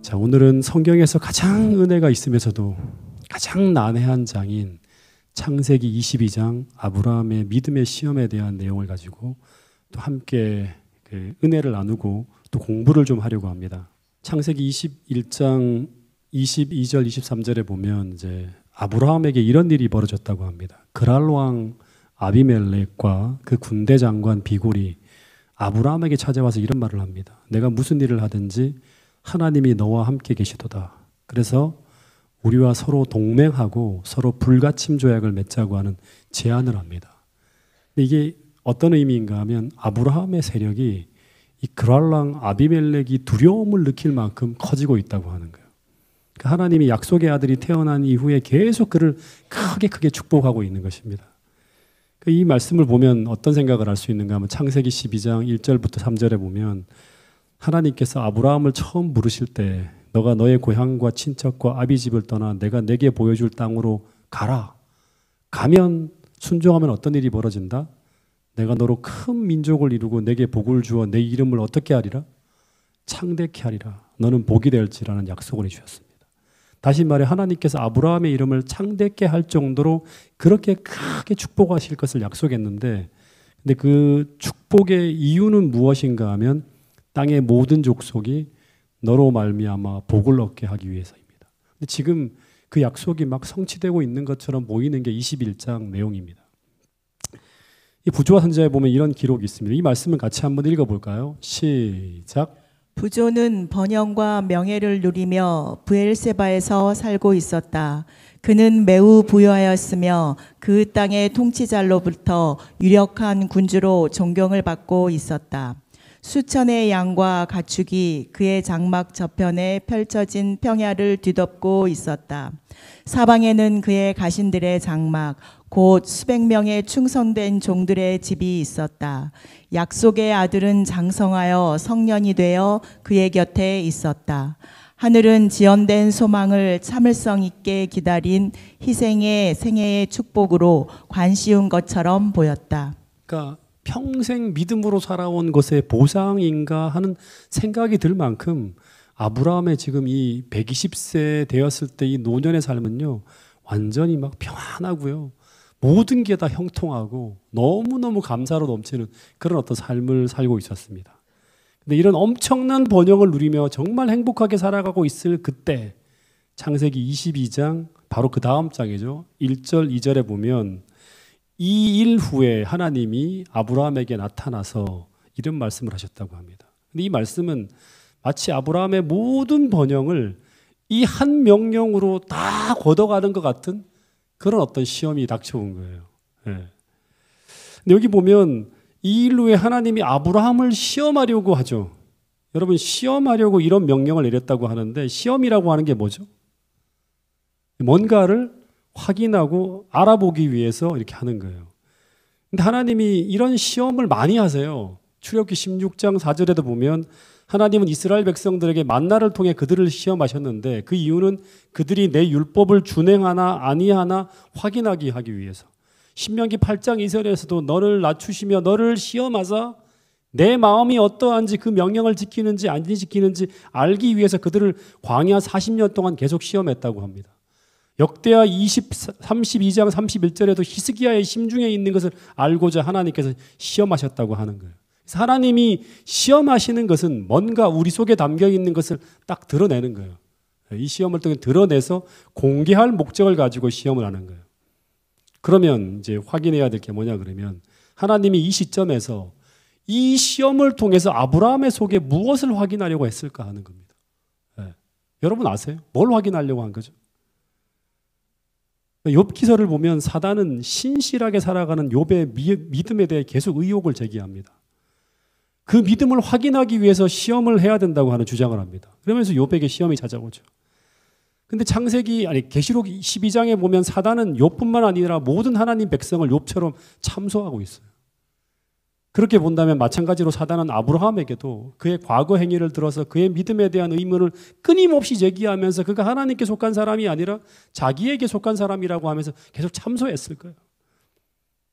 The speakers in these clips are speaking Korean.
자, 오늘은 성경에서 가장 은혜가 있으면서도 가장 난해한 장인 창세기 22장 아브라함의 믿음의 시험에 대한 내용을 가지고 또 함께 그 은혜를 나누고 또 공부를 좀 하려고 합니다. 창세기 21장 22절 23절에 보면 이제 아브라함에게 이런 일이 벌어졌다고 합니다. 그랄 왕 아비멜렉과 그 군대 장관 비골이 아브라함에게 찾아와서 이런 말을 합니다. 내가 무슨 일을 하든지 하나님이 너와 함께 계시도다. 그래서 우리와 서로 동맹하고 서로 불가침 조약을 맺자고 하는 제안을 합니다. 이게 어떤 의미인가 하면 아브라함의 세력이 이 그랄랑 아비멜렉이 두려움을 느낄 만큼 커지고 있다고 하는 거예요. 그러니까 하나님이 약속의 아들이 태어난 이후에 계속 그를 크게 축복하고 있는 것입니다. 이 말씀을 보면 어떤 생각을 할 수 있는가 하면 창세기 12장 1절부터 3절에 보면 하나님께서 아브라함을 처음 부르실 때 너가 너의 고향과 친척과 아비집을 떠나 내가 내게 보여줄 땅으로 가라. 가면 순종하면 어떤 일이 벌어진다? 내가 너로 큰 민족을 이루고 내게 복을 주어 내 이름을 어떻게 하리라? 창대케 하리라. 너는 복이 될지라는 약속을 해주셨습니다. 다시 말해 하나님께서 아브라함의 이름을 창대케 할 정도로 그렇게 크게 축복하실 것을 약속했는데 근데 그 축복의 이유는 무엇인가 하면 땅의 모든 족속이 너로 말미암아 복을 얻게 하기 위해서입니다. 근데 지금 그 약속이 막 성취되고 있는 것처럼 보이는 게 21장 내용입니다. 이 부조와 선지자에 보면 이런 기록이 있습니다. 이 말씀을 같이 한번 읽어볼까요? 시작. 부조는 번영과 명예를 누리며 브엘세바에서 살고 있었다. 그는 매우 부유하였으며 그 땅의 통치자로부터 유력한 군주로 존경을 받고 있었다. 수천의 양과 가축이 그의 장막 저편에 펼쳐진 평야를 뒤덮고 있었다. 사방에는 그의 가신들의 장막, 곧 수백 명의 충성된 종들의 집이 있었다. 약속의 아들은 장성하여 성년이 되어 그의 곁에 있었다. 하늘은 지연된 소망을 참을성 있게 기다린 희생의 생애의 축복으로 관시운 것처럼 보였다. 그러니까 평생 믿음으로 살아온 것의 보상인가 하는 생각이 들 만큼 아브라함의 지금 이 120세 되었을 때 이 노년의 삶은요 완전히 막 평안하고요 모든 게 다 형통하고 너무너무 감사로 넘치는 그런 어떤 삶을 살고 있었습니다. 근데 이런 엄청난 번영을 누리며 정말 행복하게 살아가고 있을 그때 창세기 22장 바로 그 다음 장이죠. 1절 2절에 보면 이 일 후에 하나님이 아브라함에게 나타나서 이런 말씀을 하셨다고 합니다. 근데 이 말씀은 마치 아브라함의 모든 번영을 이 한 명령으로 다 걷어가는 것 같은 그런 어떤 시험이 닥쳐온 거예요. 네. 근데 여기 보면 이 일 후에 하나님이 아브라함을 시험하려고 하죠. 여러분 시험하려고 이런 명령을 내렸다고 하는데 시험이라고 하는 게 뭐죠? 뭔가를 확인하고 알아보기 위해서 이렇게 하는 거예요. 근데 하나님이 이런 시험을 많이 하세요. 출애굽기 16장 4절에도 보면 하나님은 이스라엘 백성들에게 만나를 통해 그들을 시험하셨는데 그 이유는 그들이 내 율법을 준행하나 아니하나 확인하기 하기 위해서. 신명기 8장 2절에서도 너를 낮추시며 너를 시험하사 내 마음이 어떠한지 그 명령을 지키는지 안 지키는지 알기 위해서 그들을 광야 40년 동안 계속 시험했다고 합니다. 역대하 32장 31절에도 히스기야의 심중에 있는 것을 알고자 하나님께서 시험하셨다고 하는 거예요. 그래서 하나님이 시험하시는 것은 뭔가 우리 속에 담겨 있는 것을 딱 드러내는 거예요. 이 시험을 통해 드러내서 공개할 목적을 가지고 시험을 하는 거예요. 그러면 이제 확인해야 될 게 뭐냐 그러면 하나님이 이 시점에서 이 시험을 통해서 아브라함의 속에 무엇을 확인하려고 했을까 하는 겁니다. 네. 여러분 아세요? 뭘 확인하려고 한 거죠? 욥기서를 보면 사단은 신실하게 살아가는 욥의 믿음에 대해 계속 의혹을 제기합니다. 그 믿음을 확인하기 위해서 시험을 해야 된다고 하는 주장을 합니다. 그러면서 욥에게 시험이 찾아오죠. 근데 계시록 12장에 보면 사단은 욥뿐만 아니라 모든 하나님 백성을 욥처럼 참소하고 있어요. 그렇게 본다면 마찬가지로 사단은 아브라함에게도 그의 과거 행위를 들어서 그의 믿음에 대한 의문을 끊임없이 제기하면서 그가 하나님께 속한 사람이 아니라 자기에게 속한 사람이라고 하면서 계속 참소했을 거예요.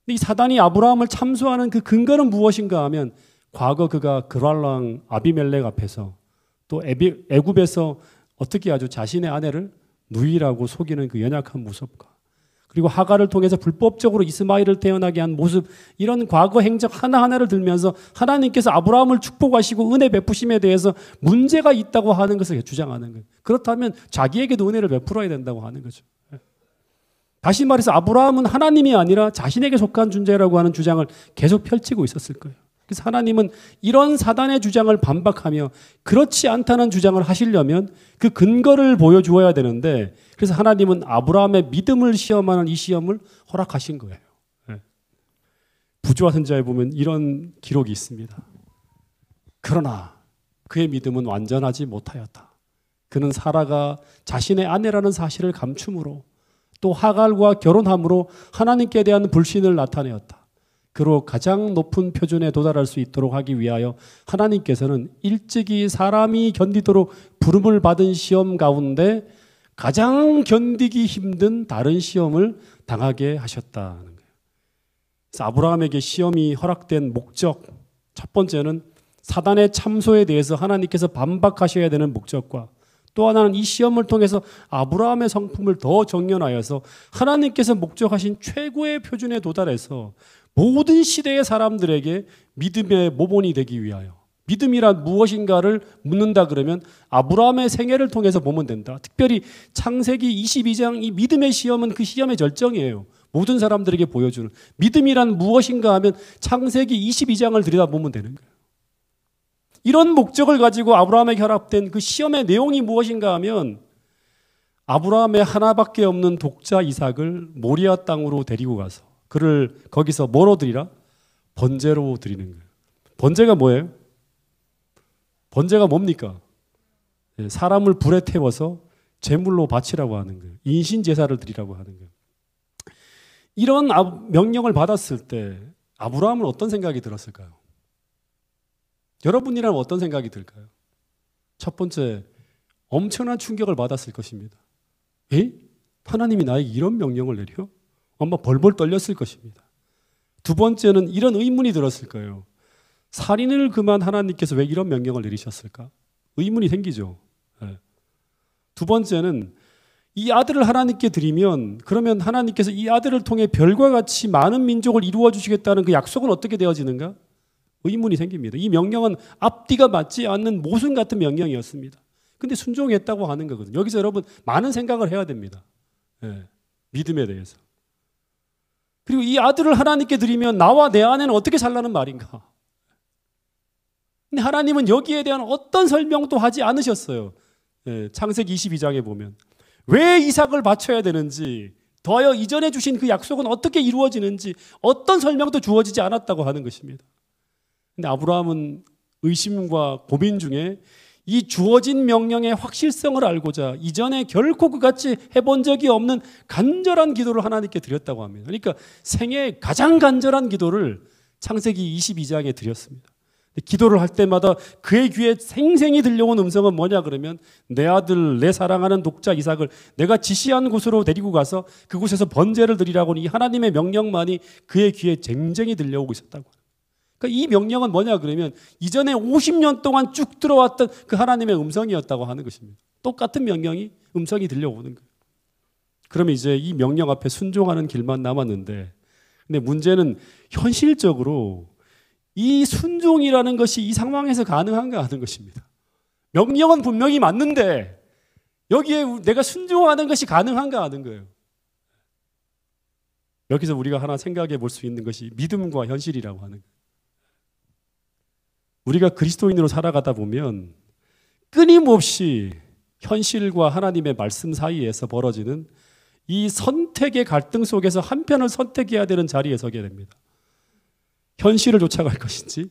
이 사단이 아브라함을 참소하는 그 근거는 무엇인가 하면 과거 그가 그랄왕 아비멜렉 앞에서 또 애굽에서 어떻게 아주 자신의 아내를 누이라고 속이는 그 연약한 모습과 그리고 하갈을 통해서 불법적으로 이스마엘을 태어나게 한 모습, 이런 과거 행적 하나하나를 들면서 하나님께서 아브라함을 축복하시고 은혜 베푸심에 대해서 문제가 있다고 하는 것을 주장하는 거예요. 그렇다면 자기에게도 은혜를 베풀어야 된다고 하는 거죠. 다시 말해서 아브라함은 하나님이 아니라 자신에게 속한 존재라고 하는 주장을 계속 펼치고 있었을 거예요. 그래서 하나님은 이런 사단의 주장을 반박하며 그렇지 않다는 주장을 하시려면 그 근거를 보여주어야 되는데, 그래서 하나님은 아브라함의 믿음을 시험하는 이 시험을 허락하신 거예요. 부조와 선지자에 보면 이런 기록이 있습니다. 그러나 그의 믿음은 완전하지 못하였다. 그는 사라가 자신의 아내라는 사실을 감춤으로 또 하갈과 결혼함으로 하나님께 대한 불신을 나타내었다. 그로 가장 높은 표준에 도달할 수 있도록 하기 위하여 하나님께서는 일찍이 사람이 견디도록 부름을 받은 시험 가운데 가장 견디기 힘든 다른 시험을 당하게 하셨다는 거예요. 그래서 아브라함에게 시험이 허락된 목적, 첫 번째는 사단의 참소에 대해서 하나님께서 반박하셔야 되는 목적과, 또 하나는 이 시험을 통해서 아브라함의 성품을 더 정연하여서 하나님께서 목적하신 최고의 표준에 도달해서 모든 시대의 사람들에게 믿음의 모본이 되기 위하여, 믿음이란 무엇인가를 묻는다 그러면 아브라함의 생애를 통해서 보면 된다. 특별히 창세기 22장 이 믿음의 시험은 그 시험의 절정이에요. 모든 사람들에게 보여주는 믿음이란 무엇인가 하면 창세기 22장을 들여다보면 되는 거예요. 이런 목적을 가지고 아브라함에게 허락된 그 시험의 내용이 무엇인가 하면 아브라함의 하나밖에 없는 독자 이삭을 모리아 땅으로 데리고 가서 그를 거기서 뭐로 드리라? 번제로 드리는 거예요. 번제가 뭐예요? 번제가 뭡니까? 사람을 불에 태워서 제물로 바치라고 하는 거예요. 인신 제사를 드리라고 하는 거예요. 이런 명령을 받았을 때 아브라함은 어떤 생각이 들었을까요? 여러분이라면 어떤 생각이 들까요? 첫 번째, 엄청난 충격을 받았을 것입니다. 하나님이 나에게 이런 명령을 내려? 아마 벌벌 떨렸을 것입니다. 두 번째는 이런 의문이 들었을 거예요. 살인을 금한 하나님께서 왜 이런 명령을 내리셨을까? 의문이 생기죠. 두 번째는 이 아들을 하나님께 드리면 그러면 하나님께서 이 아들을 통해 별과 같이 많은 민족을 이루어 주시겠다는 그 약속은 어떻게 되어지는가? 의문이 생깁니다. 이 명령은 앞뒤가 맞지 않는 모순 같은 명령이었습니다. 근데 순종했다고 하는 거거든요. 여기서 여러분 많은 생각을 해야 됩니다. 믿음에 대해서. 그리고 이 아들을 하나님께 드리면 나와 내 아내는 어떻게 살라는 말인가? 근데 하나님은 여기에 대한 어떤 설명도 하지 않으셨어요. 창세기 22장에 보면 왜 이삭을 바쳐야 되는지, 더하여 이전에 주신 그 약속은 어떻게 이루어지는지 어떤 설명도 주어지지 않았다고 하는 것입니다. 근데 아브라함은 의심과 고민 중에 이 주어진 명령의 확실성을 알고자 이전에 결코 그같이 해본 적이 없는 간절한 기도를 하나님께 드렸다고 합니다. 그러니까 생애 가장 간절한 기도를 창세기 22장에 드렸습니다. 기도를 할 때마다 그의 귀에 생생히 들려온 음성은 뭐냐 그러면 내 아들, 내 사랑하는 독자 이삭을 내가 지시한 곳으로 데리고 가서 그곳에서 번제를 드리라고 이 하나님의 명령만이 그의 귀에 쟁쟁히 들려오고 있었다고. 그러니까 이 명령은 뭐냐 그러면 이전에 50년 동안 쭉 들어왔던 그 하나님의 음성이었다고 하는 것입니다. 똑같은 명령이 음성이 들려오는 거예요. 그러면 이제 이 명령 앞에 순종하는 길만 남았는데, 근데 문제는 현실적으로 이 순종이라는 것이 이 상황에서 가능한가 하는 것입니다. 명령은 분명히 맞는데 여기에 내가 순종하는 것이 가능한가 하는 거예요. 여기서 우리가 하나 생각해 볼 수 있는 것이 믿음과 현실이라고 하는 거예요. 우리가 그리스도인으로 살아가다 보면 끊임없이 현실과 하나님의 말씀 사이에서 벌어지는 이 선택의 갈등 속에서 한 편을 선택해야 되는 자리에 서게 됩니다. 현실을 쫓아갈 것인지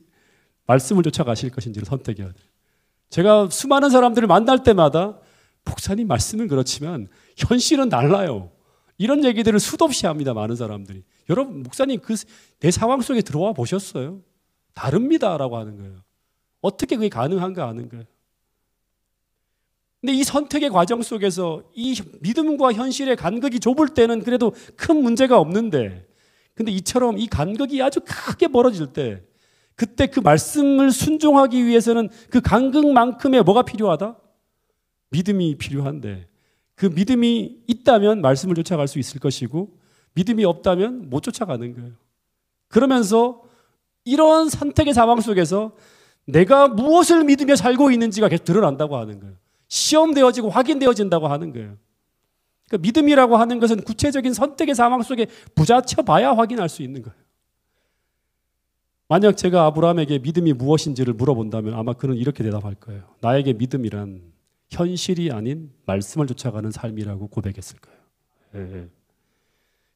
말씀을 쫓아가실 것인지를 선택해야 돼요. 제가 수많은 사람들을 만날 때마다 목사님 말씀은 그렇지만 현실은 달라요. 이런 얘기들을 수도 없이 합니다. 많은 사람들이. 여러분 목사님 내 상황 속에 들어와 보셨어요? 다릅니다라고 하는 거예요. 어떻게 그게 가능한가 하는 거예요. 근데 이 선택의 과정 속에서 이 믿음과 현실의 간극이 좁을 때는 그래도 큰 문제가 없는데 근데 이처럼 이 간극이 아주 크게 벌어질 때 그때 그 말씀을 순종하기 위해서는 그 간극만큼의 뭐가 필요하다? 믿음이 필요한데 그 믿음이 있다면 말씀을 쫓아갈 수 있을 것이고 믿음이 없다면 못 쫓아가는 거예요. 그러면서 이런 선택의 상황 속에서 내가 무엇을 믿으며 살고 있는지가 계속 드러난다고 하는 거예요. 시험되어지고 확인되어진다고 하는 거예요. 그러니까 믿음이라고 하는 것은 구체적인 선택의 상황 속에 부딪혀 봐야 확인할 수 있는 거예요. 만약 제가 아브라함에게 믿음이 무엇인지를 물어본다면 아마 그는 이렇게 대답할 거예요. 나에게 믿음이란 현실이 아닌 말씀을 쫓아가는 삶이라고 고백했을 거예요.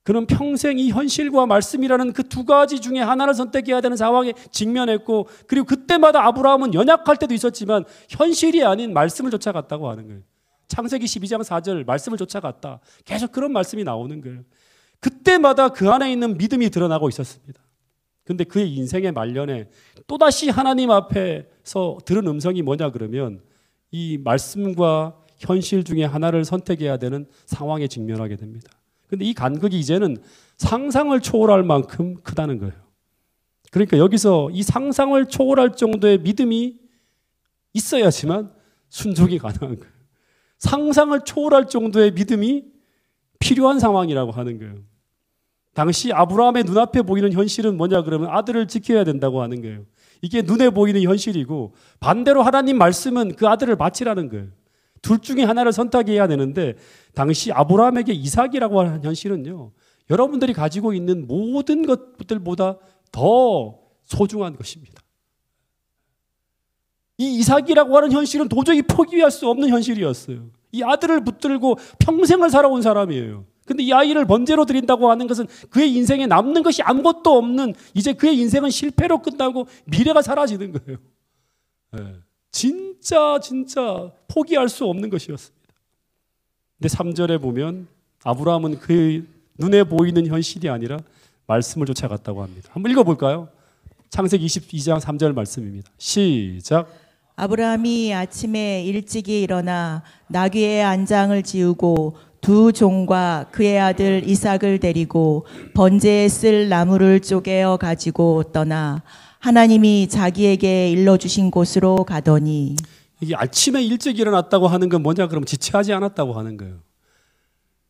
그는 평생 이 현실과 말씀이라는 그 두 가지 중에 하나를 선택해야 되는 상황에 직면했고 그리고 그때마다 아브라함은 연약할 때도 있었지만 현실이 아닌 말씀을 쫓아갔다고 하는 거예요. 창세기 12장 4절 말씀을 쫓아갔다. 계속 그런 말씀이 나오는 거예요. 그때마다 그 안에 있는 믿음이 드러나고 있었습니다. 근데 그의 인생의 말년에 또다시 하나님 앞에서 들은 음성이 뭐냐 그러면 이 말씀과 현실 중에 하나를 선택해야 되는 상황에 직면하게 됩니다. 근데 이 간극이 이제는 상상을 초월할 만큼 크다는 거예요. 그러니까 여기서 이 상상을 초월할 정도의 믿음이 있어야지만 순종이 가능한 거예요. 상상을 초월할 정도의 믿음이 필요한 상황이라고 하는 거예요. 당시 아브라함의 눈앞에 보이는 현실은 뭐냐 그러면 아들을 지켜야 된다고 하는 거예요. 이게 눈에 보이는 현실이고 반대로 하나님 말씀은 그 아들을 바치라는 거예요. 둘 중에 하나를 선택해야 되는데 당시 아브라함에게 이삭이라고 하는 현실은요. 여러분들이 가지고 있는 모든 것들보다 더 소중한 것입니다. 이 이삭이라고 하는 현실은 도저히 포기할 수 없는 현실이었어요. 이 아들을 붙들고 평생을 살아온 사람이에요. 근데 이 아이를 번제로 드린다고 하는 것은 그의 인생에 남는 것이 아무것도 없는 이제 그의 인생은 실패로 끝나고 미래가 사라지는 거예요. 진짜 포기할 수 없는 것이었습니다. 근데 3절에 보면 아브라함은 그의 눈에 보이는 현실이 아니라 말씀을 쫓아갔다고 합니다. 한번 읽어볼까요? 창세기 22장 3절 말씀입니다. 시작. 아브라함이 아침에 일찍이 일어나 나귀의 안장을 지우고 두 종과 그의 아들 이삭을 데리고 번제에 쓸 나무를 쪼개어 가지고 떠나 하나님이 자기에게 일러주신 곳으로 가더니 이게 아침에 일찍 일어났다고 하는 건 뭐냐 그러면 지체하지 않았다고 하는 거예요.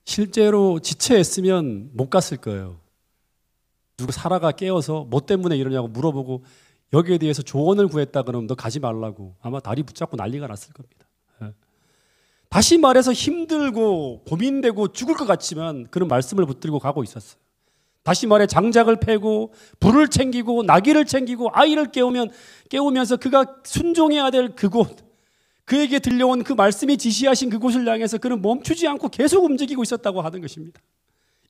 실제로 지체했으면 못 갔을 거예요. 누구 사라가 깨워서 뭐 때문에 이러냐고 물어보고 여기에 대해서 조언을 구했다 그러면 너 가지 말라고 아마 다리 붙잡고 난리가 났을 겁니다. 다시 말해서 힘들고 고민되고 죽을 것 같지만 그런 말씀을 붙들고 가고 있었어요. 다시 말해 장작을 패고 불을 챙기고 나귀를 챙기고 아이를 깨우면서 그가 순종해야 될 그곳, 그에게 들려온 그 말씀이 지시하신 그곳을 향해서 그는 멈추지 않고 계속 움직이고 있었다고 하는 것입니다.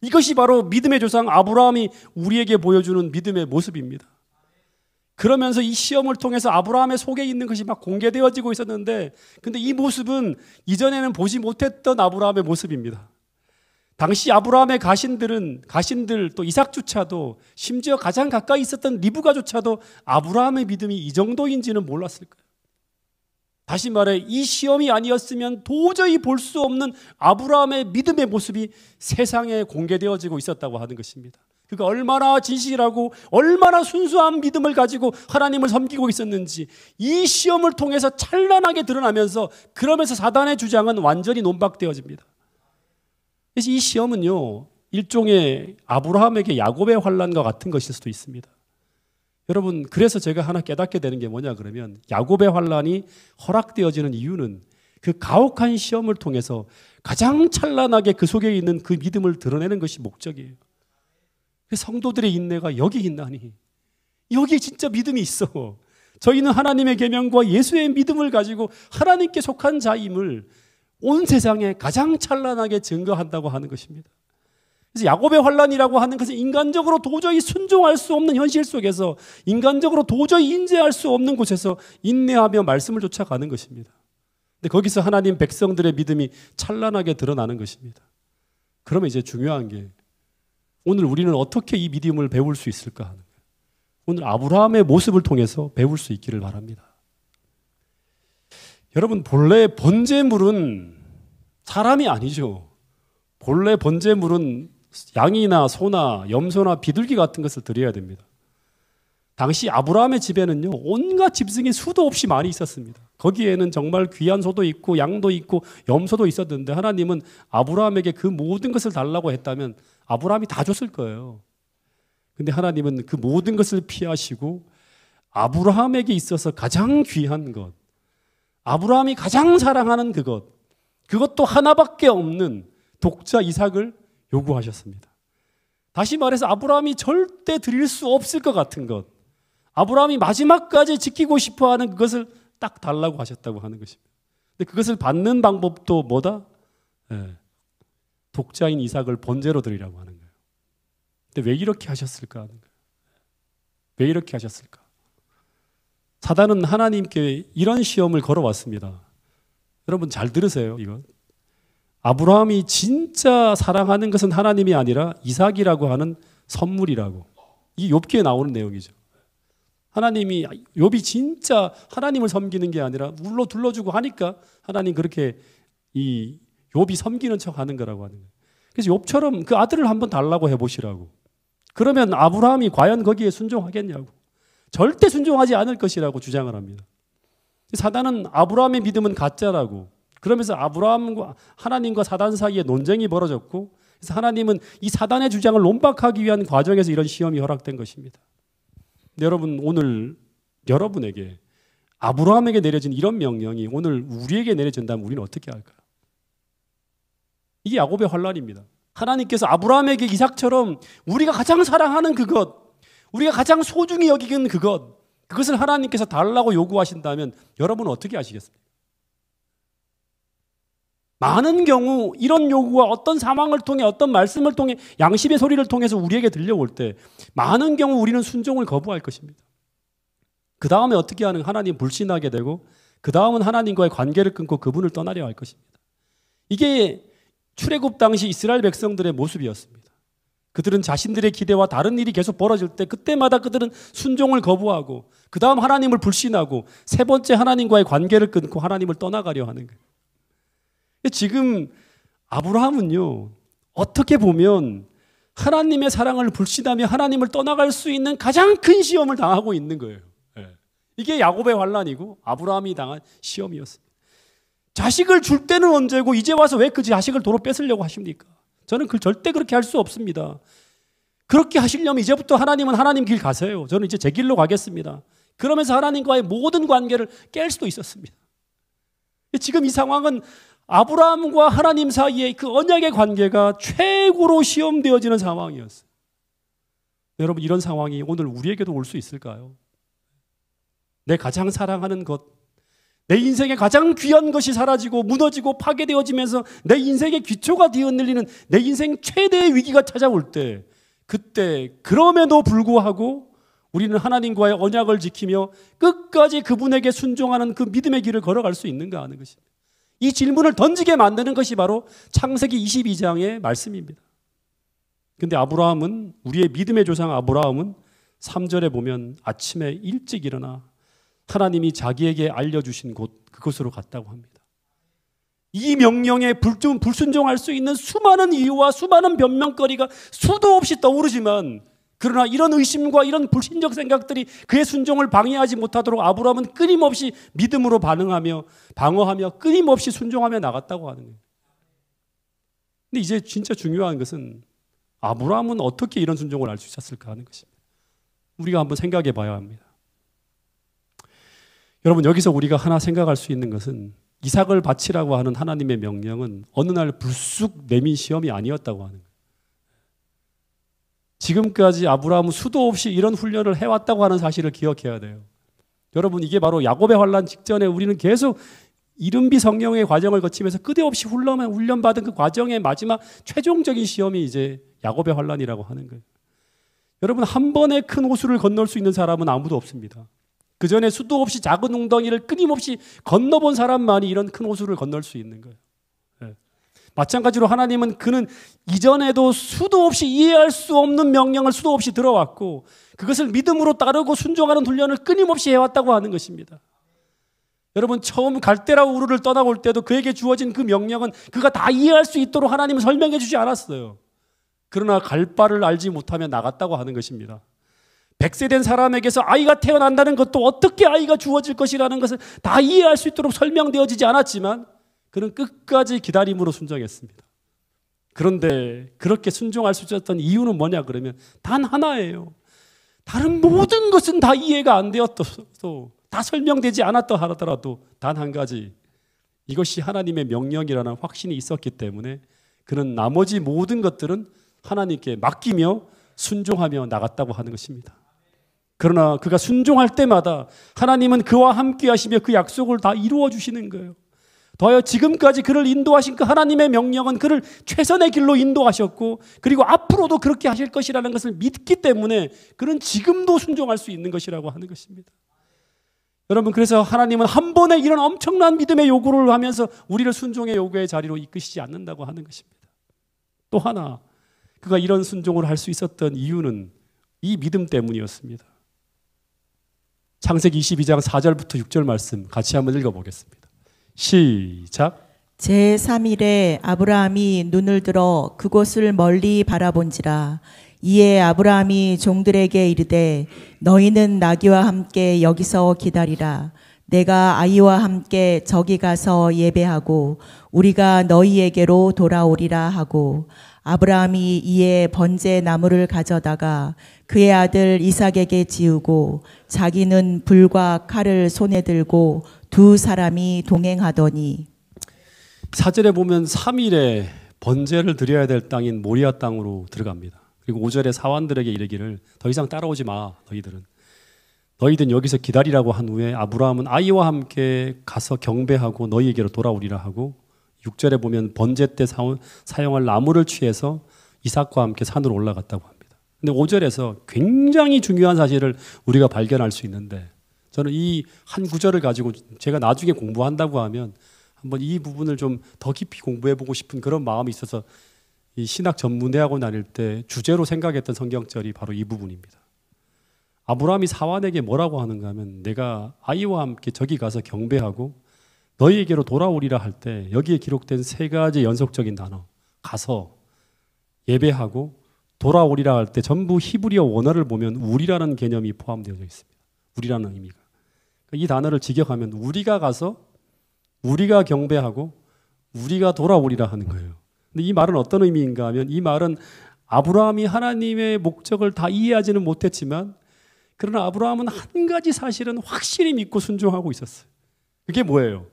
이것이 바로 믿음의 조상 아브라함이 우리에게 보여주는 믿음의 모습입니다. 그러면서 이 시험을 통해서 아브라함의 속에 있는 것이 막 공개되어지고 있었는데 근데 이 모습은 이전에는 보지 못했던 아브라함의 모습입니다. 당시 아브라함의 가신들 또 이삭조차도 심지어 가장 가까이 있었던 리브가조차도 아브라함의 믿음이 이 정도인지는 몰랐을 거예요. 다시 말해 이 시험이 아니었으면 도저히 볼 수 없는 아브라함의 믿음의 모습이 세상에 공개되어지고 있었다고 하는 것입니다. 그가 얼마나 진실하고 얼마나 순수한 믿음을 가지고 하나님을 섬기고 있었는지 이 시험을 통해서 찬란하게 드러나면서 그러면서 사단의 주장은 완전히 논박되어집니다. 그래서 이 시험은요 일종의 아브라함에게 야곱의 환난과 같은 것일 수도 있습니다. 여러분 그래서 제가 하나 깨닫게 되는 게 뭐냐 그러면 야곱의 환난이 허락되어지는 이유는 그 가혹한 시험을 통해서 가장 찬란하게 그 속에 있는 그 믿음을 드러내는 것이 목적이에요. 성도들의 인내가 여기 있나니 여기 진짜 믿음이 있어. 저희는 하나님의 계명과 예수의 믿음을 가지고 하나님께 속한 자임을 온 세상에 가장 찬란하게 증거한다고 하는 것입니다. 그래서 야곱의 환난이라고 하는 것은 인간적으로 도저히 순종할 수 없는 현실 속에서 인간적으로 도저히 인지할 수 없는 곳에서 인내하며 말씀을 쫓아가는 것입니다. 근데 거기서 하나님 백성들의 믿음이 찬란하게 드러나는 것입니다. 그러면 이제 중요한 게 오늘 우리는 어떻게 이 믿음을 배울 수 있을까 하는 거예요. 오늘 아브라함의 모습을 통해서 배울 수 있기를 바랍니다. 여러분 본래 번제물은 사람이 아니죠. 본래 번제물은 양이나 소나 염소나 비둘기 같은 것을 드려야 됩니다. 당시 아브라함의 집에는요, 온갖 짐승이 수도 없이 많이 있었습니다. 거기에는 정말 귀한 소도 있고 양도 있고 염소도 있었는데 하나님은 아브라함에게 그 모든 것을 달라고 했다면 아브라함이 다 줬을 거예요. 근데 하나님은 그 모든 것을 피하시고 아브라함에게 있어서 가장 귀한 것, 아브라함이 가장 사랑하는 그것도 하나밖에 없는 독자 이삭을 요구하셨습니다. 다시 말해서 아브라함이 절대 드릴 수 없을 것 같은 것, 아브라함이 마지막까지 지키고 싶어하는 그것을 딱 달라고 하셨다고 하는 것입니다. 근데 그것을 받는 방법도 뭐다? 독자인 이삭을 번제로 드리라고 하는 거예요. 근데 왜 이렇게 하셨을까 하는 거예요. 왜 이렇게 하셨을까? 사단은 하나님께 이런 시험을 걸어왔습니다. 여러분 잘 들으세요. 이거 아브라함이 진짜 사랑하는 것은 하나님이 아니라 이삭이라고 하는 선물이라고. 이 욥기에 나오는 내용이죠. 하나님이 욥이 진짜 하나님을 섬기는 게 아니라 물로 둘러주고 하니까 하나님 그렇게 이 욥이 섬기는 척 하는 거라고 하는 거예요. 그래서 욥처럼 그 아들을 한번 달라고 해보시라고. 그러면 아브라함이 과연 거기에 순종하겠냐고. 절대 순종하지 않을 것이라고 주장을 합니다. 사단은 아브라함의 믿음은 가짜라고. 그러면서 아브라함과 하나님과 사단 사이에 논쟁이 벌어졌고, 그래서 하나님은 이 사단의 주장을 논박하기 위한 과정에서 이런 시험이 허락된 것입니다. 여러분, 오늘 여러분에게 아브라함에게 내려진 이런 명령이 오늘 우리에게 내려진다면 우리는 어떻게 할까요? 이게 야곱의 환란입니다. 하나님께서 아브라함에게 이삭처럼 우리가 가장 사랑하는 그것, 우리가 가장 소중히 여기는 그것을 하나님께서 달라고 요구하신다면 여러분은 어떻게 하시겠습니까? 많은 경우 이런 요구가 어떤 상황을 통해 어떤 말씀을 통해 양심의 소리를 통해서 우리에게 들려올 때 많은 경우 우리는 순종을 거부할 것입니다. 그 다음에 어떻게 하는 하나님 불신하게 되고 그 다음은 하나님과의 관계를 끊고 그분을 떠나려 할 것입니다. 이게 출애굽 당시 이스라엘 백성들의 모습이었습니다. 그들은 자신들의 기대와 다른 일이 계속 벌어질 때 그때마다 그들은 순종을 거부하고 그 다음 하나님을 불신하고 세 번째 하나님과의 관계를 끊고 하나님을 떠나가려 하는 거예요. 지금 아브라함은요, 어떻게 보면 하나님의 사랑을 불신하며 하나님을 떠나갈 수 있는 가장 큰 시험을 당하고 있는 거예요. 이게 야곱의 환란이고 아브라함이 당한 시험이었습니다. 자식을 줄 때는 언제고 이제 와서 왜 그 자식을 도로 뺏으려고 하십니까? 저는 절대 그렇게 할 수 없습니다. 그렇게 하시려면 이제부터 하나님은 하나님 길 가세요. 저는 이제 제 길로 가겠습니다. 그러면서 하나님과의 모든 관계를 깰 수도 있었습니다. 지금 이 상황은 아브라함과 하나님 사이의 그 언약의 관계가 최고로 시험되어지는 상황이었어요. 여러분, 이런 상황이 오늘 우리에게도 올 수 있을까요? 내 가장 사랑하는 것, 내 인생의 가장 귀한 것이 사라지고 무너지고 파괴되어지면서 내 인생의 기초가 뒤흔들리는 내 인생 최대의 위기가 찾아올 때, 그때 그럼에도 불구하고 우리는 하나님과의 언약을 지키며 끝까지 그분에게 순종하는 그 믿음의 길을 걸어갈 수 있는가 하는 것입니다. 이 질문을 던지게 만드는 것이 바로 창세기 22장의 말씀입니다. 그런데 아브라함은, 우리의 믿음의 조상 아브라함은 3절에 보면 아침에 일찍 일어나 하나님이 자기에게 알려주신 곳, 그곳으로 갔다고 합니다. 이 명령에 불순종할 수 있는 수많은 이유와 수많은 변명거리가 수도 없이 떠오르지만, 그러나 이런 의심과 이런 불신적 생각들이 그의 순종을 방해하지 못하도록 아브라함은 끊임없이 믿음으로 방어하며 끊임없이 순종하며 나갔다고 하는 거예요. 근데 이제 진짜 중요한 것은 아브라함은 어떻게 이런 순종을 할 수 있었을까 하는 것입니다. 우리가 한번 생각해 봐야 합니다. 여러분, 여기서 우리가 하나 생각할 수 있는 것은 이삭을 바치라고 하는 하나님의 명령은 어느 날 불쑥 내민 시험이 아니었다고 하는 거예요. 지금까지 아브라함은 수도 없이 이런 훈련을 해왔다고 하는 사실을 기억해야 돼요. 여러분, 이게 바로 야곱의 환란 직전에 우리는 계속 이른비 성령의 과정을 거치면서 끝없이 훈련받은 그 과정의 마지막 최종적인 시험이 이제 야곱의 환란이라고 하는 거예요. 여러분, 한 번에 큰 호수를 건널 수 있는 사람은 아무도 없습니다. 그 전에 수도 없이 작은 웅덩이를 끊임없이 건너본 사람만이 이런 큰 호수를 건널 수 있는 거예요. 마찬가지로 하나님은 그는 이전에도 수도 없이 이해할 수 없는 명령을 수도 없이 들어왔고 그것을 믿음으로 따르고 순종하는 훈련을 끊임없이 해왔다고 하는 것입니다. 여러분, 처음 갈대라 우르를 떠나올 때도 그에게 주어진 그 명령은 그가 다 이해할 수 있도록 하나님은 설명해 주지 않았어요. 그러나 갈 바를 알지 못하며 나갔다고 하는 것입니다. 100세 된 사람에게서 아이가 태어난다는 것도 어떻게 아이가 주어질 것이라는 것을 다 이해할 수 있도록 설명되어지지 않았지만 그는 끝까지 기다림으로 순종했습니다. 그런데 그렇게 순종할 수 있었던 이유는 뭐냐 그러면 단 하나예요. 다른 모든 것은 다 이해가 안 되었어도 다 설명되지 않았다 하더라도 단 한 가지, 이것이 하나님의 명령이라는 확신이 있었기 때문에 그는 나머지 모든 것들은 하나님께 맡기며 순종하며 나갔다고 하는 것입니다. 그러나 그가 순종할 때마다 하나님은 그와 함께 하시며 그 약속을 다 이루어 주시는 거예요. 더하여 지금까지 그를 인도하신 그 하나님의 명령은 그를 최선의 길로 인도하셨고 그리고 앞으로도 그렇게 하실 것이라는 것을 믿기 때문에 그는 지금도 순종할 수 있는 것이라고 하는 것입니다. 여러분, 그래서 하나님은 한 번에 이런 엄청난 믿음의 요구를 하면서 우리를 순종의 요구의 자리로 이끄시지 않는다고 하는 것입니다. 또 하나, 그가 이런 순종을 할 수 있었던 이유는 이 믿음 때문이었습니다. 창세기 22장 4절부터 6절 말씀 같이 한번 읽어보겠습니다. 시작. 제3일에 아브라함이 눈을 들어 그곳을 멀리 바라본지라. 이에 아브라함이 종들에게 이르되 너희는 나귀와 함께 여기서 기다리라. 내가 아이와 함께 저기 가서 예배하고 우리가 너희에게로 돌아오리라 하고, 아브라함이 이에 번제 나무를 가져다가 그의 아들 이삭에게 지우고 자기는 불과 칼을 손에 들고 두 사람이 동행하더니. 4절에 보면 3일에 번제를 드려야 될 땅인 모리아 땅으로 들어갑니다. 그리고 5절에 사환들에게 이르기를 더 이상 따라오지 마. 너희들은 여기서 기다리라고 한 후에 아브라함은 아이와 함께 가서 경배하고 너희에게로 돌아오리라 하고, 6절에 보면 번제 때 사용할 나무를 취해서 이삭과 함께 산으로 올라갔다고 합니다. 근데 5절에서 굉장히 중요한 사실을 우리가 발견할 수 있는데, 저는 이 한 구절을 가지고 제가 나중에 공부한다고 하면 한번 이 부분을 좀 더 깊이 공부해보고 싶은 그런 마음이 있어서 이 신학 전문대학원 다닐 때 주제로 생각했던 성경절이 바로 이 부분입니다. 아브라함이 사환에게 뭐라고 하는가 하면, 내가 아이와 함께 저기 가서 경배하고 너희에게로 돌아오리라 할 때 여기에 기록된 세 가지 연속적인 단어, 가서, 예배하고, 돌아오리라 할 때 전부 히브리어 원어를 보면 우리라는 개념이 포함되어 있습니다. 우리라는 의미가. 이 단어를 직역하면 우리가 가서, 우리가 경배하고, 우리가 돌아오리라 하는 거예요. 근데 이 말은 어떤 의미인가 하면, 이 말은 아브라함이 하나님의 목적을 다 이해하지는 못했지만 그러나 아브라함은 한 가지 사실은 확실히 믿고 순종하고 있었어요. 그게 뭐예요?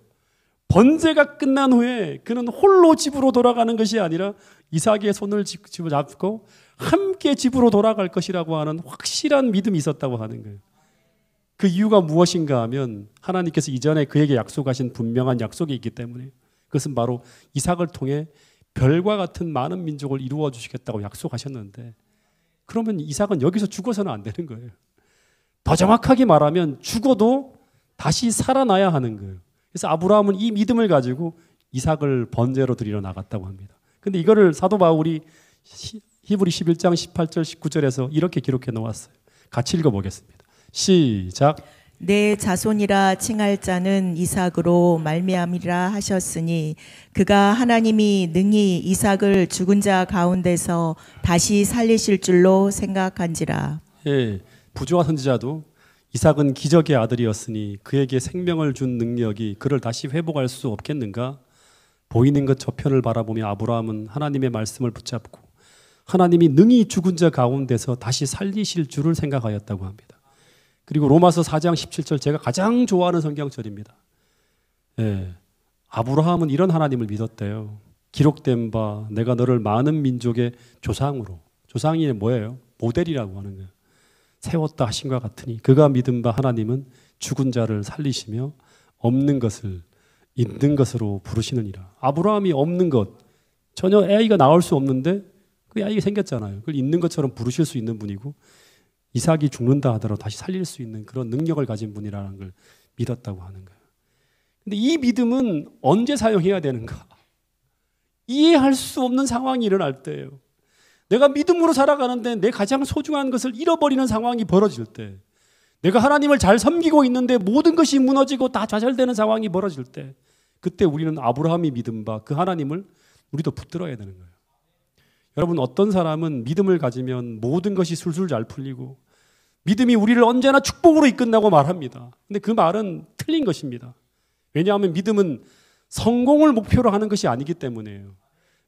번제가 끝난 후에 그는 홀로 집으로 돌아가는 것이 아니라 이삭의 손을 잡고 함께 집으로 돌아갈 것이라고 하는 확실한 믿음이 있었다고 하는 거예요. 그 이유가 무엇인가 하면 하나님께서 이전에 그에게 약속하신 분명한 약속이 있기 때문에, 그것은 바로 이삭을 통해 별과 같은 많은 민족을 이루어 주시겠다고 약속하셨는데, 그러면 이삭은 여기서 죽어서는 안 되는 거예요. 더 정확하게 말하면 죽어도 다시 살아나야 하는 거예요. 그래서 아브라함은 이 믿음을 가지고 이삭을 번제로 드리러 나갔다고 합니다. 근데 이거를 사도 바울이 히브리 11장 18절 19절에서 이렇게 기록해 놓았어요. 같이 읽어보겠습니다. 시작. 내 자손이라 칭할 자는 이삭으로 말미암이라 하셨으니 그가 하나님이 능히 이삭을 죽은 자 가운데서 다시 살리실 줄로 생각한지라. 예, 부조와 선지자도 이삭은 기적의 아들이었으니 그에게 생명을 준 능력이 그를 다시 회복할 수 없겠는가? 보이는 것 저편을 바라보며 아브라함은 하나님의 말씀을 붙잡고 하나님이 능히 죽은 자 가운데서 다시 살리실 줄을 생각하였다고 합니다. 그리고 로마서 4장 17절, 제가 가장 좋아하는 성경절입니다. 예, 아브라함은 이런 하나님을 믿었대요. 기록된 바 내가 너를 많은 민족의 조상으로, 조상이 뭐예요? 모델이라고 하는 거예요. 세웠다 하신 것 같으니 그가 믿은 바 하나님은 죽은 자를 살리시며 없는 것을 있는 것으로 부르시느니라. 아브라함이 없는 것, 전혀 아이가 나올 수 없는데 그 아이가 생겼잖아요. 그걸 있는 것처럼 부르실 수 있는 분이고, 이삭이 죽는다 하더라도 다시 살릴 수 있는 그런 능력을 가진 분이라는 걸 믿었다고 하는 거예요. 근데 이 믿음은 언제 사용해야 되는가? 이해할 수 없는 상황이 일어날 때예요. 내가 믿음으로 살아가는데 내 가장 소중한 것을 잃어버리는 상황이 벌어질 때, 내가 하나님을 잘 섬기고 있는데 모든 것이 무너지고 다 좌절되는 상황이 벌어질 때, 그때 우리는 아브라함이 믿은 바 그 하나님을 우리도 붙들어야 되는 거예요. 여러분, 어떤 사람은 믿음을 가지면 모든 것이 술술 잘 풀리고 믿음이 우리를 언제나 축복으로 이끈다고 말합니다. 근데 그 말은 틀린 것입니다. 왜냐하면 믿음은 성공을 목표로 하는 것이 아니기 때문이에요.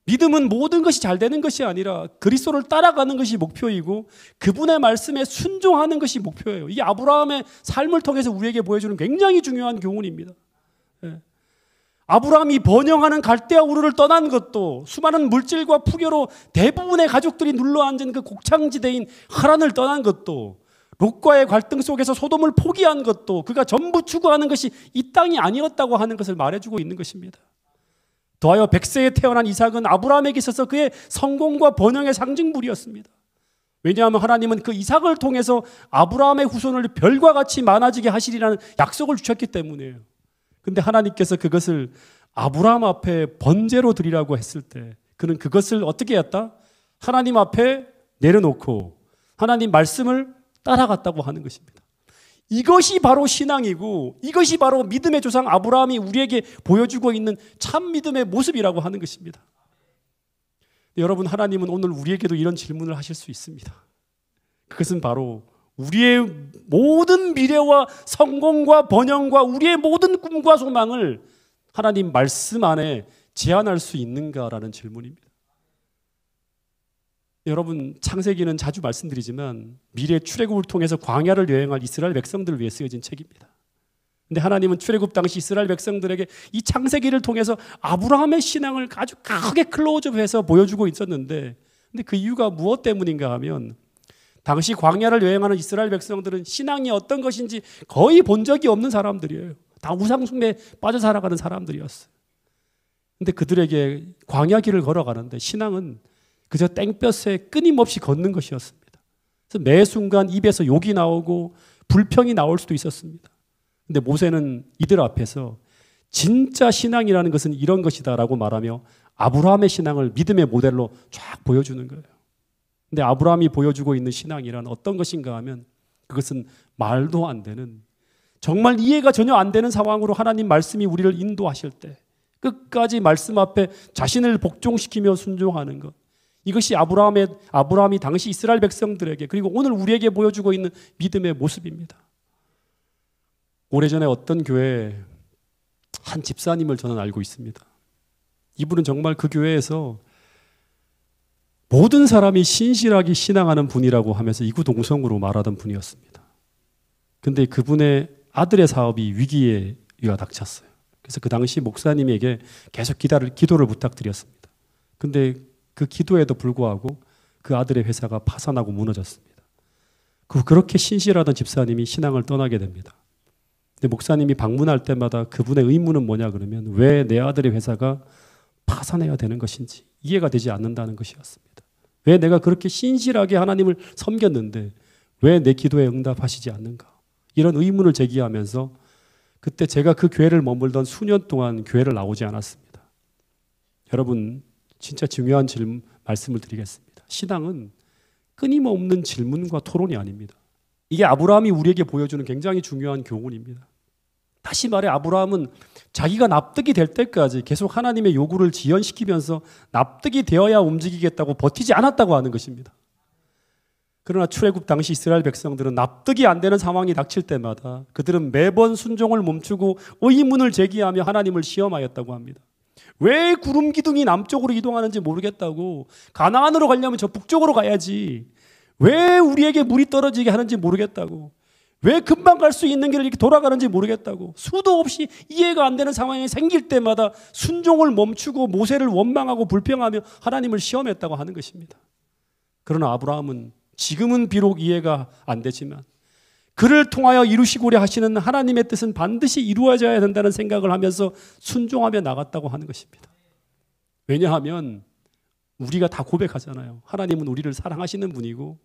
믿음은 모든 것이 잘 되는 것이 아니라 그리스도를 따라가는 것이 목표이고 그분의 말씀에 순종하는 것이 목표예요. 이게 아브라함의 삶을 통해서 우리에게 보여주는 굉장히 중요한 교훈입니다. 예. 아브라함이 번영하는 갈대아 우르를 떠난 것도 수많은 물질과 풍요로 대부분의 가족들이 눌러앉은 그 곡창지대인 하란을 떠난 것도 롯과의 갈등 속에서 소돔을 포기한 것도 그가 전부 추구하는 것이 이 땅이 아니었다고 하는 것을 말해주고 있는 것입니다. 더하여 백세에 태어난 이삭은 아브라함에게 있어서 그의 성공과 번영의 상징물이었습니다. 왜냐하면 하나님은 그 이삭을 통해서 아브라함의 후손을 별과 같이 많아지게 하시리라는 약속을 주셨기 때문이에요. 근데 하나님께서 그것을 아브라함 앞에 번제로 드리라고 했을 때 그는 그것을 어떻게 했다? 하나님 앞에 내려놓고 하나님 말씀을 따라갔다고 하는 것입니다. 이것이 바로 신앙이고 이것이 바로 믿음의 조상 아브라함이 우리에게 보여주고 있는 참 믿음의 모습이라고 하는 것입니다. 여러분, 하나님은 오늘 우리에게도 이런 질문을 하실 수 있습니다. 그것은 바로 우리의 모든 미래와 성공과 번영과 우리의 모든 꿈과 소망을 하나님 말씀 안에 제한할 수 있는가라는 질문입니다. 여러분, 창세기는 자주 말씀드리지만 미래 출애굽을 통해서 광야를 여행할 이스라엘 백성들을 위해 쓰여진 책입니다. 근데 하나님은 출애굽 당시 이스라엘 백성들에게 이 창세기를 통해서 아브라함의 신앙을 아주 크게 클로즈업해서 보여주고 있었는데, 근데 그 이유가 무엇 때문인가 하면 당시 광야를 여행하는 이스라엘 백성들은 신앙이 어떤 것인지 거의 본 적이 없는 사람들이에요. 다 우상숭배에 빠져 살아가는 사람들이었어요. 근데 그들에게 광야 길을 걸어가는데 신앙은 그저 땡볕에 끊임없이 걷는 것이었습니다. 그래서 매 순간 입에서 욕이 나오고 불평이 나올 수도 있었습니다. 근데 모세는 이들 앞에서 진짜 신앙이라는 것은 이런 것이다라고 말하며 아브라함의 신앙을 믿음의 모델로 쫙 보여주는 거예요. 근데 아브라함이 보여주고 있는 신앙이란 어떤 것인가 하면 그것은 말도 안 되는, 정말 이해가 전혀 안 되는 상황으로 하나님 말씀이 우리를 인도하실 때 끝까지 말씀 앞에 자신을 복종시키며 순종하는 것, 이것이 아브라함이 당시 이스라엘 백성들에게 그리고 오늘 우리에게 보여주고 있는 믿음의 모습입니다. 오래전에 어떤 교회에 한 집사님을 저는 알고 있습니다. 이분은 정말 그 교회에서 모든 사람이 신실하게 신앙하는 분이라고 하면서 이구동성으로 말하던 분이었습니다. 근데 그분의 아들의 사업이 위기에 닥쳤어요. 그래서 그 당시 목사님에게 계속 기도를 부탁드렸습니다. 근데 그 기도에도 불구하고 그 아들의 회사가 파산하고 무너졌습니다. 그렇게 신실하던 집사님이 신앙을 떠나게 됩니다. 근데 목사님이 방문할 때마다 그분의 의문은 뭐냐 그러면 왜 내 아들의 회사가 파산해야 되는 것인지 이해가 되지 않는다는 것이었습니다. 왜 내가 그렇게 신실하게 하나님을 섬겼는데 왜 내 기도에 응답하시지 않는가? 이런 의문을 제기하면서 그때 제가 그 교회를 머물던 수년 동안 교회를 나오지 않았습니다. 여러분, 진짜 중요한 말씀을 드리겠습니다. 신앙은 끊임없는 질문과 토론이 아닙니다. 이게 아브라함이 우리에게 보여주는 굉장히 중요한 교훈입니다. 다시 말해 아브라함은 자기가 납득이 될 때까지 계속 하나님의 요구를 지연시키면서 납득이 되어야 움직이겠다고 버티지 않았다고 하는 것입니다. 그러나 출애굽 당시 이스라엘 백성들은 납득이 안 되는 상황이 닥칠 때마다 그들은 매번 순종을 멈추고 의문을 제기하며 하나님을 시험하였다고 합니다. 왜 구름 기둥이 남쪽으로 이동하는지 모르겠다고, 가나안으로 가려면 저 북쪽으로 가야지, 왜 우리에게 물이 떨어지게 하는지 모르겠다고, 왜 금방 갈 수 있는 길을 이렇게 돌아가는지 모르겠다고, 수도 없이 이해가 안 되는 상황이 생길 때마다 순종을 멈추고 모세를 원망하고 불평하며 하나님을 시험했다고 하는 것입니다. 그러나 아브라함은 지금은 비록 이해가 안 되지만 그를 통하여 이루시고자 하시는 하나님의 뜻은 반드시 이루어져야 된다는 생각을 하면서 순종하며 나갔다고 하는 것입니다. 왜냐하면 우리가 다 고백하잖아요. 하나님은 우리를 사랑하시는 분이고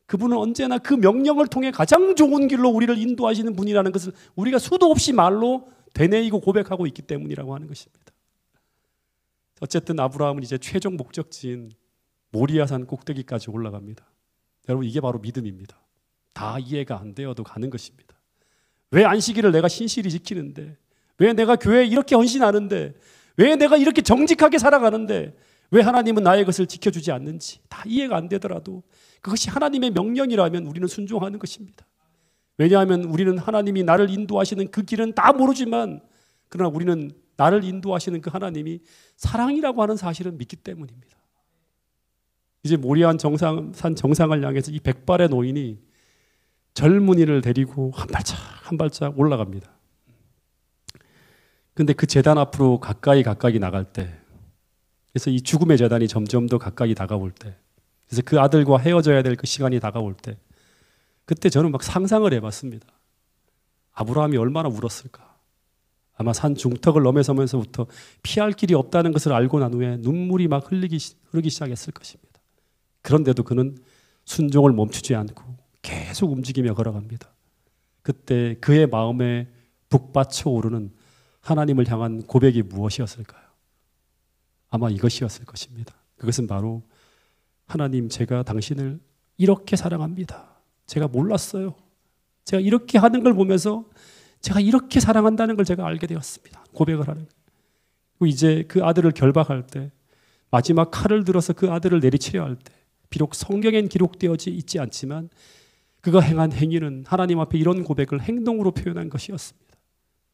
그분은 언제나 그 명령을 통해 가장 좋은 길로 우리를 인도하시는 분이라는 것을 우리가 수도 없이 말로 되뇌이고 고백하고 있기 때문이라고 하는 것입니다. 어쨌든 아브라함은 이제 최종 목적지인 모리아산 꼭대기까지 올라갑니다. 여러분, 이게 바로 믿음입니다. 다 이해가 안 되어도 가는 것입니다. 왜 안식일을 내가 신실히 지키는데, 왜 내가 교회에 이렇게 헌신하는데, 왜 내가 이렇게 정직하게 살아가는데, 왜 하나님은 나의 것을 지켜주지 않는지 다 이해가 안 되더라도 그것이 하나님의 명령이라면 우리는 순종하는 것입니다. 왜냐하면 우리는 하나님이 나를 인도하시는 그 길은 다 모르지만 그러나 우리는 나를 인도하시는 그 하나님이 사랑이라고 하는 사실은 믿기 때문입니다. 이제 모리안 산 정상을 향해서 이 백발의 노인이 젊은이를 데리고 한 발짝 한 발짝 올라갑니다. 근데 그 제단 앞으로 가까이 나갈 때, 그래서 이 죽음의 제단이 점점 더 가까이 다가올 때, 그래서 그 아들과 헤어져야 될 그 시간이 다가올 때, 그때 저는 막 상상을 해봤습니다. 아브라함이 얼마나 울었을까. 아마 산 중턱을 넘어서면서부터 피할 길이 없다는 것을 알고 난 후에 눈물이 막 흐르기 시작했을 것입니다. 그런데도 그는 순종을 멈추지 않고 계속 움직이며 걸어갑니다. 그때 그의 마음에 북받쳐 오르는 하나님을 향한 고백이 무엇이었을까요? 아마 이것이었을 것입니다. 그것은 바로 하나님, 제가 당신을 이렇게 사랑합니다. 제가 몰랐어요. 제가 이렇게 하는 걸 보면서 제가 이렇게 사랑한다는 걸 제가 알게 되었습니다. 고백을 하는 거예요. 그리고 이제 그 아들을 결박할 때, 마지막 칼을 들어서 그 아들을 내리치려 할 때, 비록 성경엔 기록되어지 있지 않지만 그가 행한 행위는 하나님 앞에 이런 고백을 행동으로 표현한 것이었습니다.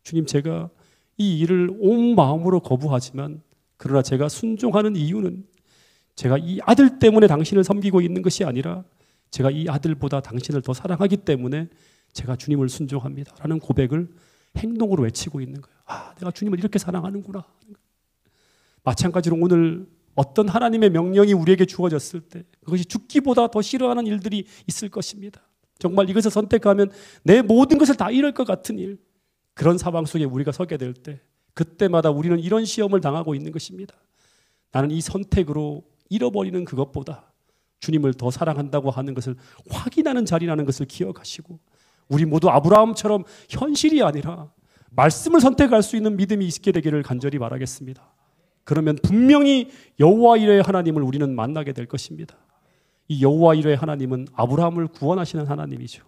주님, 제가 이 일을 온 마음으로 거부하지만 그러나 제가 순종하는 이유는 제가 이 아들 때문에 당신을 섬기고 있는 것이 아니라 제가 이 아들보다 당신을 더 사랑하기 때문에 제가 주님을 순종합니다 라는 고백을 행동으로 외치고 있는 거예요. 아, 내가 주님을 이렇게 사랑하는구나. 마찬가지로 오늘 어떤 하나님의 명령이 우리에게 주어졌을 때 그것이 죽기보다 더 싫어하는 일들이 있을 것입니다. 정말 이것을 선택하면 내 모든 것을 다 잃을 것 같은 일, 그런 상황 속에 우리가 서게 될 때 그때마다 우리는 이런 시험을 당하고 있는 것입니다. 나는 이 선택으로 잃어버리는 그것보다 주님을 더 사랑한다고 하는 것을 확인하는 자리라는 것을 기억하시고 우리 모두 아브라함처럼 현실이 아니라 말씀을 선택할 수 있는 믿음이 있게 되기를 간절히 바라겠습니다. 그러면 분명히 여호와 이레의 하나님을 우리는 만나게 될 것입니다. 이 여호와 이레의 하나님은 아브라함을 구원하시는 하나님이죠.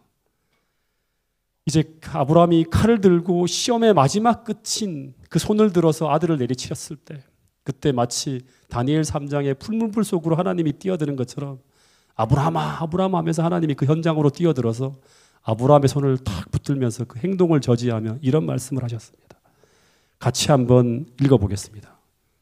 이제 아브라함이 칼을 들고 시험의 마지막 끝인 그 손을 들어서 아들을 내리치렸을 때 그때 마치 다니엘 3장의 풀문불 속으로 하나님이 뛰어드는 것처럼 아브라함아 아브라함 하면서 하나님이 그 현장으로 뛰어들어서 아브라함의 손을 탁 붙들면서 그 행동을 저지하며 이런 말씀을 하셨습니다. 같이 한번 읽어보겠습니다.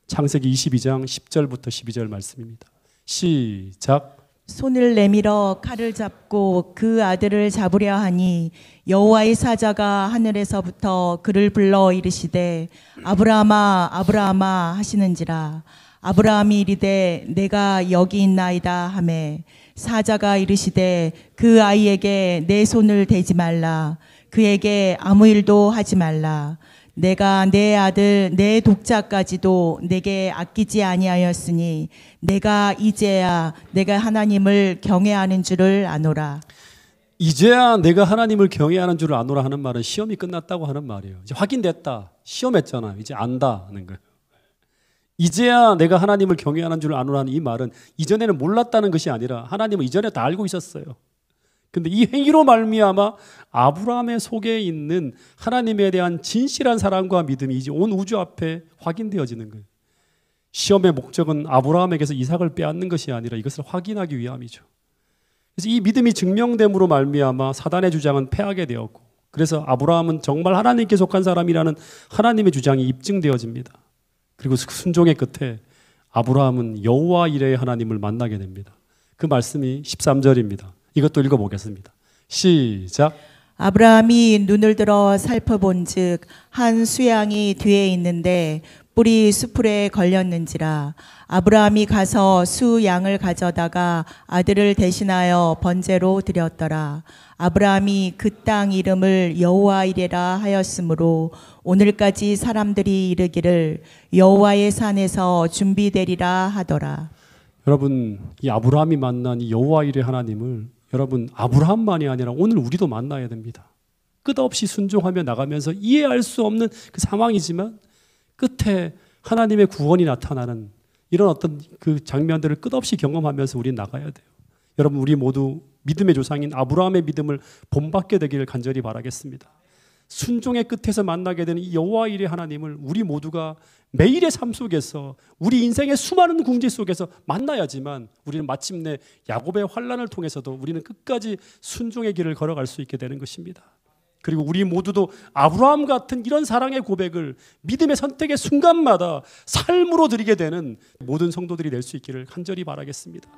창세기 22장 10절부터 12절 말씀입니다. 시작. 손을 내밀어 칼을 잡고 그 아들을 잡으려 하니 여호와의 사자가 하늘에서부터 그를 불러 이르시되 아브라함아 아브라함아 하시는지라. 아브라함이 이르되 내가 여기 있나이다 하매 사자가 이르시되 그 아이에게 내 손을 대지 말라. 그에게 아무 일도 하지 말라. 내가 내 아들 내 독자까지도 내게 아끼지 아니하였으니 내가 이제야 내가 하나님을 경외하는 줄을 아노라. 이제야 내가 하나님을 경외하는 줄을 아노라 하는 말은 시험이 끝났다고 하는 말이에요. 이제 확인됐다. 시험했잖아요. 이제 안다 하는 거예요. 이제야 내가 하나님을 경외하는 줄을 아노라 하는 이 말은 이전에는 몰랐다는 것이 아니라 하나님은 이전에 다 알고 있었어요. 근데 이 행위로 말미암아 아브라함의 속에 있는 하나님에 대한 진실한 사랑과 믿음이 이제 온 우주 앞에 확인되어지는 거예요. 시험의 목적은 아브라함에게서 이삭을 빼앗는 것이 아니라 이것을 확인하기 위함이죠. 그래서 이 믿음이 증명됨으로 말미암아 사단의 주장은 패하게 되었고 그래서 아브라함은 정말 하나님께 속한 사람이라는 하나님의 주장이 입증되어집니다. 그리고 순종의 끝에 아브라함은 여호와 이레의 하나님을 만나게 됩니다. 그 말씀이 13절입니다. 이것도 읽어보겠습니다. 시작. 아브라함이 눈을 들어 살펴본즉 한 수양이 뒤에 있는데 뿔이 수풀에 걸렸는지라. 아브라함이 가서 수 양을 가져다가 아들을 대신하여 번제로 드렸더라. 아브라함이 그 땅 이름을 여호와 이레라 하였으므로 오늘까지 사람들이 이르기를 여호와의 산에서 준비되리라 하더라. 여러분, 이 아브라함이 만난 이 여호와 이레 하나님을 여러분 아브라함만이 아니라 오늘 우리도 만나야 됩니다. 끝없이 순종하며 나가면서 이해할 수 없는 그 상황이지만 끝에 하나님의 구원이 나타나는 이런 어떤 그 장면들을 끝없이 경험하면서 우리는 나가야 돼요. 여러분, 우리 모두 믿음의 조상인 아브라함의 믿음을 본받게 되기를 간절히 바라겠습니다. 순종의 끝에서 만나게 되는 이 여호와 일의 하나님을 우리 모두가 매일의 삶 속에서 우리 인생의 수많은 궁지 속에서 만나야지만 우리는 마침내 야곱의 환난을 통해서도 우리는 끝까지 순종의 길을 걸어갈 수 있게 되는 것입니다. 그리고 우리 모두도 아브라함 같은 이런 사랑의 고백을 믿음의 선택의 순간마다 삶으로 드리게 되는 모든 성도들이 될 수 있기를 간절히 바라겠습니다.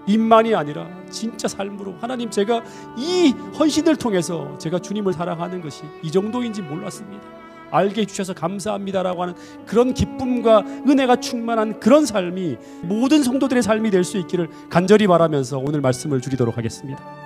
입만이 아니라 진짜 삶으로 하나님, 제가 이 헌신을 통해서 제가 주님을 사랑하는 것이 이 정도인지 몰랐습니다. 알게 해주셔서 감사합니다라고 하는 그런 기쁨과 은혜가 충만한 그런 삶이 모든 성도들의 삶이 될 수 있기를 간절히 바라면서 오늘 말씀을 줄이도록 하겠습니다.